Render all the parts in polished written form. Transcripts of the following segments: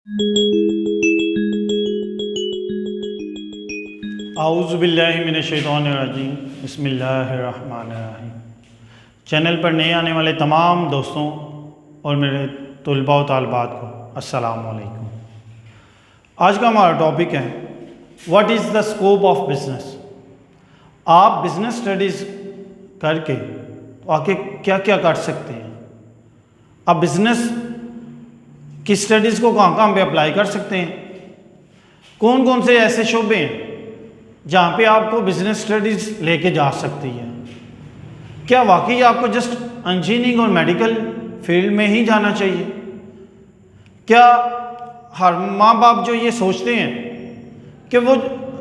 आऊज़ुबिल्लाहिमिनश्शैतानिर्रजीम बिस्मिल्लाहिर्रहमानिर्रहीम। चैनल पर नए आने वाले तमाम दोस्तों और मेरे तुलबा व तालिबात को अस्सलाम वालेकुम। आज का हमारा टॉपिक है what is the scope of business. आप बिज़नेस स्टडीज़ करके आगे क्या क्या कर सकते हैं, आप बिज़नेस की स्टडीज़ को कहाँ कहाँ पे अप्लाई कर सकते हैं, कौन कौन से ऐसे शोबे हैं जहाँ पे आपको बिज़नेस स्टडीज़ लेके जा सकती है। क्या वाकई आपको जस्ट इंजीनियरिंग और मेडिकल फील्ड में ही जाना चाहिए? क्या हर माँ बाप जो ये सोचते हैं कि वो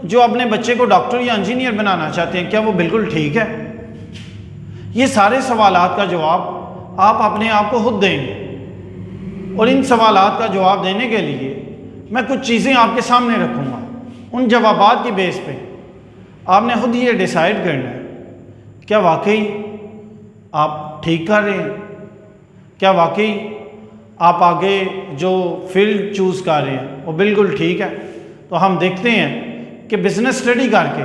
जो अपने बच्चे को डॉक्टर या इंजीनियर बनाना चाहते हैं, क्या वो बिल्कुल ठीक है? ये सारे सवालात का जवाब आप अपने आप को खुद देंगे, और इन सवालात का जवाब देने के लिए मैं कुछ चीज़ें आपके सामने रखूँगा। उन जवाबात की बेस पे आपने खुद ये डिसाइड करना है क्या वाकई आप ठीक कर रहे हैं, क्या वाकई आप आगे जो फील्ड चूज़ कर रहे हैं वो बिल्कुल ठीक है। तो हम देखते हैं कि बिज़नेस स्टडी करके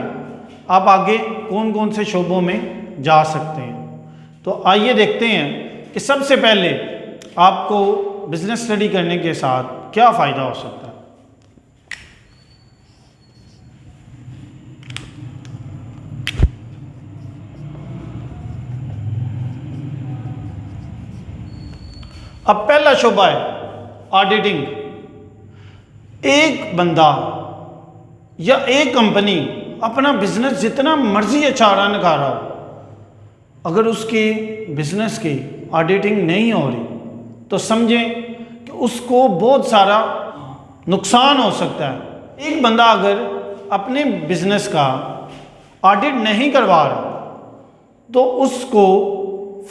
आप आगे कौन कौन से शोबों में जा सकते हैं। तो आइए देखते हैं कि सबसे पहले आपको बिज़नेस स्टडी करने के साथ क्या फ़ायदा हो सकता है। अब पहला शोबा है ऑडिटिंग। एक बंदा या एक कंपनी अपना बिजनेस जितना मर्जी अच्छा रन कर रहा हो, अगर उसके बिजनेस की ऑडिटिंग नहीं हो रही तो समझें कि उसको बहुत सारा नुकसान हो सकता है। एक बंदा अगर अपने बिजनेस का ऑडिट नहीं करवा रहा तो उसको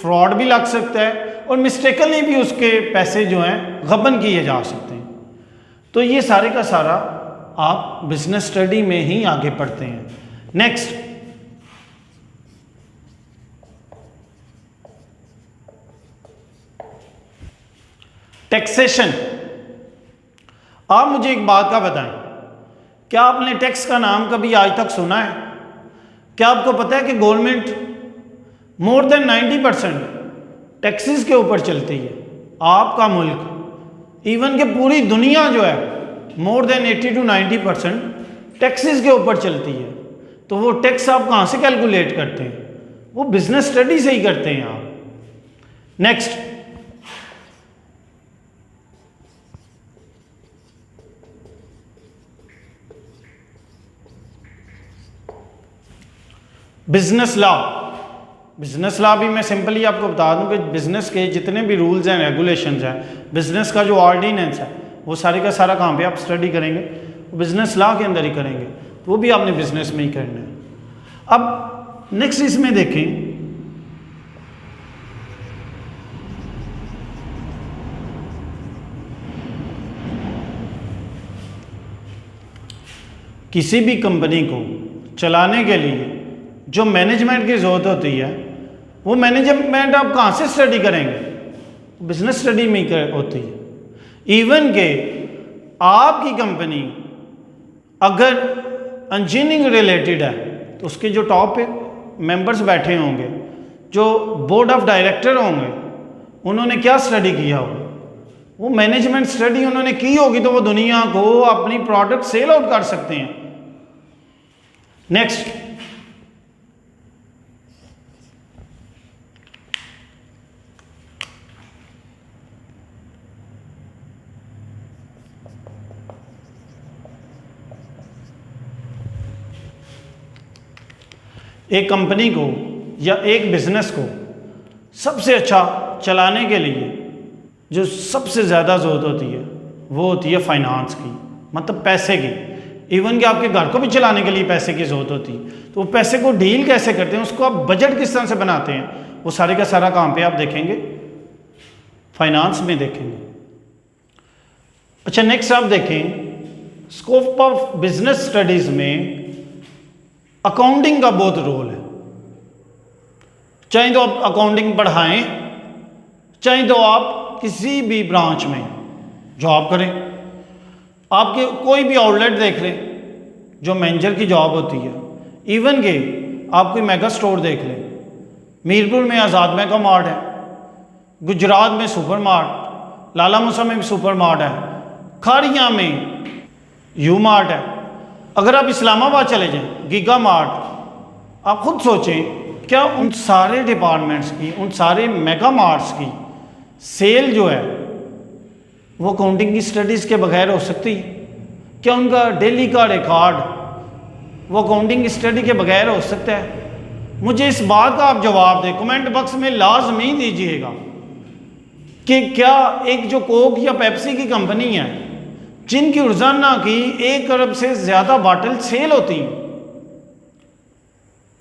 फ्रॉड भी लग सकता है और मिस्टेकली भी उसके पैसे जो हैं गबन किए जा सकते हैं। तो ये सारे का सारा आप बिजनेस स्टडी में ही आगे पढ़ते हैं। Next, taxation. आप मुझे एक बात का बताएं, क्या आपने टैक्स का नाम कभी आज तक सुना है? क्या आपको पता है कि गवर्नमेंट मोर देन 90% टैक्सेस के ऊपर चलती है? आपका मुल्क, इवन कि पूरी दुनिया जो है मोर देन 80 to 90% टैक्सेस के ऊपर चलती है। तो वो टैक्स आप कहाँ से कैलकुलेट करते हैं? वो बिजनेस स्टडी से ही करते हैं आप। Next, business law. Business law भी मैं सिंपली आपको बता दूं कि बिजनेस के जितने भी रूल्स हैं, रेगुलेशंस हैं, बिजनेस का जो ऑर्डिनेंस है वो सारे का सारा कहाँ पे आप स्टडी करेंगे? बिजनेस लॉ के अंदर ही करेंगे। तो वो भी आपने बिजनेस में ही करना है। अब नेक्स्ट इसमें देखें, किसी भी कंपनी को चलाने के लिए जो मैनेजमेंट की ज़रूरत होती है वो मैनेजमेंट आप कहाँ से स्टडी करेंगे? बिजनेस स्टडी में ही होती है। इवन के आपकी कंपनी अगर इंजीनियरिंग रिलेटेड है तो उसके जो टॉप मेंबर्स बैठे होंगे, जो बोर्ड ऑफ डायरेक्टर होंगे, उन्होंने क्या स्टडी किया होगा? वो मैनेजमेंट स्टडी उन्होंने की होगी, तो वो दुनिया को अपनी प्रोडक्ट सेल आउट कर सकते हैं। नेक्स्ट, एक कंपनी को या एक बिजनेस को सबसे अच्छा चलाने के लिए जो सबसे ज़्यादा ज़रूरत होती है वो होती है फाइनेंस की, मतलब पैसे की। इवन कि आपके घर को भी चलाने के लिए पैसे की ज़रूरत होती है। तो वो पैसे को डील कैसे करते हैं, उसको आप बजट किस तरह से बनाते हैं, वो सारे का सारा काम पे आप देखेंगे, फाइनेंस में देखेंगे। अच्छा, नेक्स्ट आप देखें, स्कोप ऑफ बिजनेस स्टडीज़ में अकाउंटिंग का बहुत रोल है। चाहे तो आप अकाउंटिंग पढ़ाएं, चाहे तो आप किसी भी ब्रांच में जॉब करें, आपके कोई भी आउटलेट देख लें जो मैनेजर की जॉब होती है, इवन के आप कोई मेगा स्टोर देख लें, मीरपुर में आज़ाद मेगा मार्ट है, गुजरात में सुपर मार्ट, लाला मूसा में भी सुपर मार्ट है, खाड़िया में यू मार्ट है। अगर आप इस्लामाबाद चले जाएं गीगा मार्ट, आप खुद सोचें क्या उन सारे डिपार्टमेंट्स की, उन सारे मेगा मार्ट्स की सेल जो है वो अकाउंटिंग की स्टडीज़ के बगैर हो सकती है? क्या उनका डेली का रिकॉर्ड वो अकाउंटिंग की स्टडी के बगैर हो सकता है? मुझे इस बात का आप जवाब दें, कमेंट बॉक्स में लाजमी दीजिएगा कि क्या एक जो कोक या पेप्सी की कंपनी है जिनकी रोजाना की 1 अरब से ज़्यादा बाटल सेल होती हैं,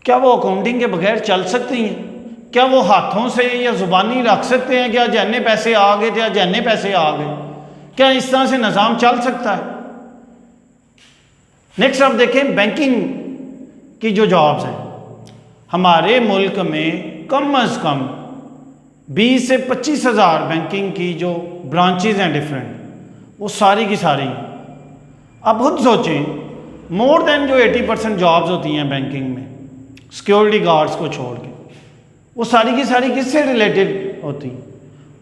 क्या वो अकाउंटिंग के बगैर चल सकती हैं? क्या वो हाथों से या ज़ुबानी रख सकते हैं क्या जन्ने पैसे आ गए या जन्ने पैसे आ गए? क्या इस तरह से निज़ाम चल सकता है? नेक्स्ट आप देखें बैंकिंग की जो जॉब्स हैं हमारे मुल्क में कम अज़ कम 20 से 25 हज़ार बैंकिंग की जो ब्रांचेज हैं डिफरेंट, वो सारी की सारी। आप खुद सोचें मोर देन जो 80% जॉब्स होती हैं बैंकिंग में सिक्योरिटी गार्ड्स को छोड़ के, वो सारी की सारी किससे रिलेटेड होती हैं?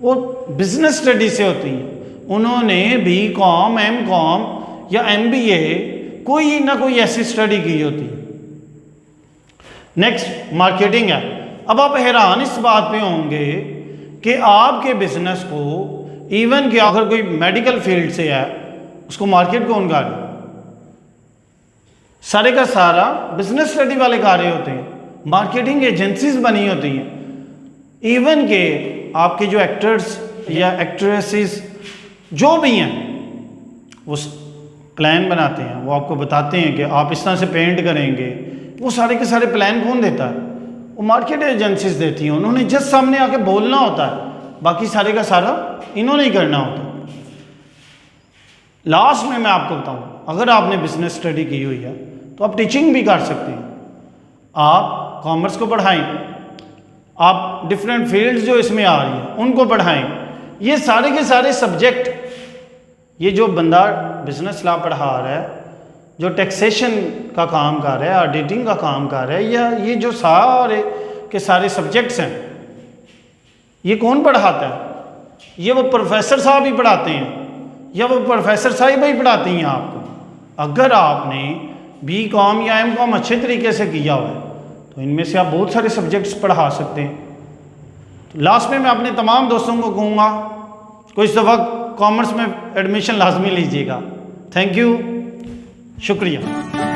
वो बिजनेस स्टडी से होती हैं। उन्होंने BCom, MCom या MBA कोई ना कोई ऐसी स्टडी की होती है। नेक्स्ट मार्केटिंग है। अब आप हैरान इस बात पे होंगे कि आपके बिजनेस को इवन कि अगर कोई मेडिकल फील्ड से है उसको मार्केट कौन कर रहे? सारे का सारा बिजनेस स्टडी वाले कार्य होते हैं, मार्केटिंग एजेंसीज बनी होती हैं। इवन के आपके जो एक्टर्स या एक्ट्रेसेस जो भी हैं वो प्लान बनाते हैं, वो आपको बताते हैं कि आप इस तरह से पेंट करेंगे। वो सारे के सारे प्लान कौन देता है? वो मार्केट एजेंसीज देती हैं। उन्होंने जस्ट सामने आके बोलना होता है, बाकी सारे का सारा इन्होंने ही करना होता है। लास्ट में मैं आपको बताऊं, अगर आपने बिजनेस स्टडी की हुई है तो आप टीचिंग भी कर सकते हैं। आप कॉमर्स को पढ़ाएं, आप डिफरेंट फील्ड्स जो इसमें आ रही हैं उनको पढ़ाएं। ये सारे के सारे सब्जेक्ट, ये जो बंदा बिजनेस लॉ पढ़ा रहा है, जो टैक्सेशन का काम कर रहा है, ऑडिटिंग का काम कर रहा है, या ये जो सारे के सारे सब्जेक्ट्स हैं, ये कौन पढ़ाता है? ये वो प्रोफेसर साहब ही पढ़ाते हैं या वो प्रोफेसर साहिबा ही पढ़ाती हैं आपको। अगर आपने BCom या MCom अच्छे तरीके से किया हुआ है तो इनमें से आप बहुत सारे सब्जेक्ट्स पढ़ा सकते हैं। तो लास्ट में मैं अपने तमाम दोस्तों को कहूँगा कोई इस दफ़ा कॉमर्स में एडमिशन लाजमी लीजिएगा। थैंक यू, शुक्रिया।